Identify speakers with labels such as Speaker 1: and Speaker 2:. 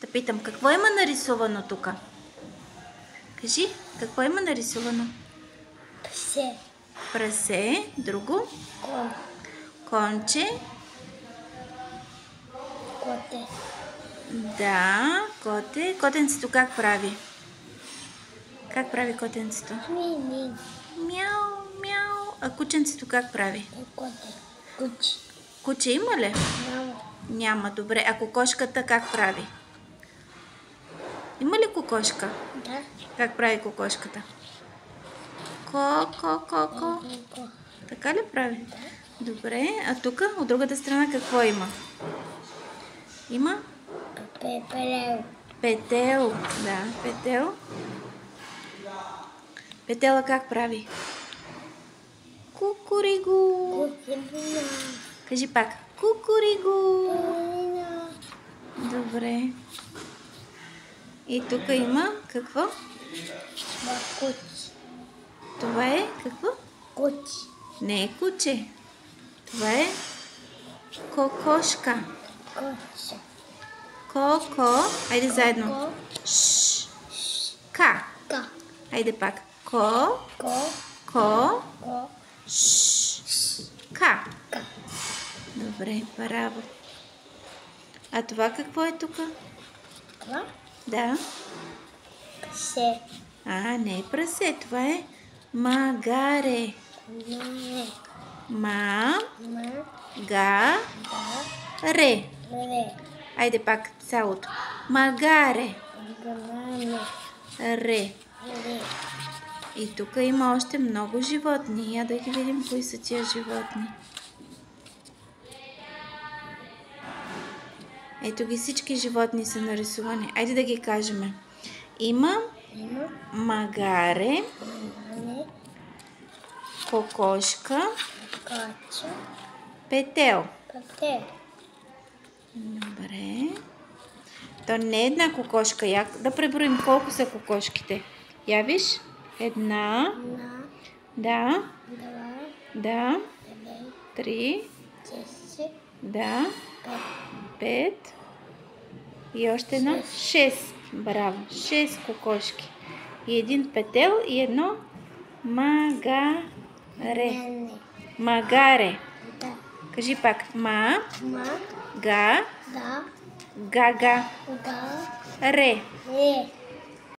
Speaker 1: Да питам, какво има нарисувано тук? Кажи, какво има нарисувано?
Speaker 2: Прасе.
Speaker 1: Прасе. Друго?
Speaker 2: Кон.
Speaker 1: Конче.
Speaker 2: Коте.
Speaker 1: Да, коте. Котенцето как прави? Как прави котенцето?
Speaker 2: Мини.
Speaker 1: Мяу, мяу. А кученцето как прави?
Speaker 2: Коте. Кучи.
Speaker 1: Куче има ли?
Speaker 2: Няма.
Speaker 1: Няма, добре. А кокошката как прави? Има ли кокошка?
Speaker 2: Да.
Speaker 1: Как прави кокошката? Ко. Така ли прави?
Speaker 2: Да.
Speaker 1: Добре. А тук, от другата страна, какво има? Има?
Speaker 2: Пепелел.
Speaker 1: Петел. Да, петел. Петела как прави? Кукуригу.
Speaker 2: Кукурина.
Speaker 1: Кажи пак. Кукуригу.
Speaker 2: Кукурина.
Speaker 1: Добре. И тук има какво?
Speaker 2: Кучи.
Speaker 1: Това е какво?
Speaker 2: Кучи.
Speaker 1: Не е куче. Това е кокошка.
Speaker 2: Кучи.
Speaker 1: Ко. Айде заедно.
Speaker 2: Ко.
Speaker 1: Ш. Ка.
Speaker 2: Ка.
Speaker 1: Айде пак. Ко.
Speaker 2: Ко.
Speaker 1: Ко.
Speaker 2: Ко.
Speaker 1: Ш. Ка.
Speaker 2: Ка.
Speaker 1: Добре, браво. А това какво е тук?
Speaker 2: Това.
Speaker 1: Да.
Speaker 2: Прасе.
Speaker 1: Не е прасе. Това е магаре.
Speaker 2: Не.
Speaker 1: Ма.
Speaker 2: Ма.
Speaker 1: Га.
Speaker 2: Да.
Speaker 1: Ре.
Speaker 2: Ре.
Speaker 1: Айде пак цялото. Магаре.
Speaker 2: Банане.
Speaker 1: Ре.
Speaker 2: Ре.
Speaker 1: И тук има още много животни. Я да ги видим кои са тия животни. Ето ги, всички животни са нарисувани. Айде да ги кажем. Има магаре,
Speaker 2: Банане.
Speaker 1: кокошка,
Speaker 2: Кача.
Speaker 1: петел.
Speaker 2: Пете.
Speaker 1: Добре. То не е една кокошка. Да преброим колко са кокошките. Я виж? Една.
Speaker 2: На.
Speaker 1: Да.
Speaker 2: Два.
Speaker 1: Да.
Speaker 2: Девет.
Speaker 1: 3.
Speaker 2: 10.
Speaker 1: Да.
Speaker 2: Пет.
Speaker 1: 5. И още една. 6. Браво. 6 кокошки. И един петел и едно магаре.
Speaker 2: Банане.
Speaker 1: Магаре.
Speaker 2: Да.
Speaker 1: Кажи пак. Ма.
Speaker 2: Ма.
Speaker 1: Га.
Speaker 2: Да.
Speaker 1: Гага.
Speaker 2: Да.
Speaker 1: Ре.
Speaker 2: Ре.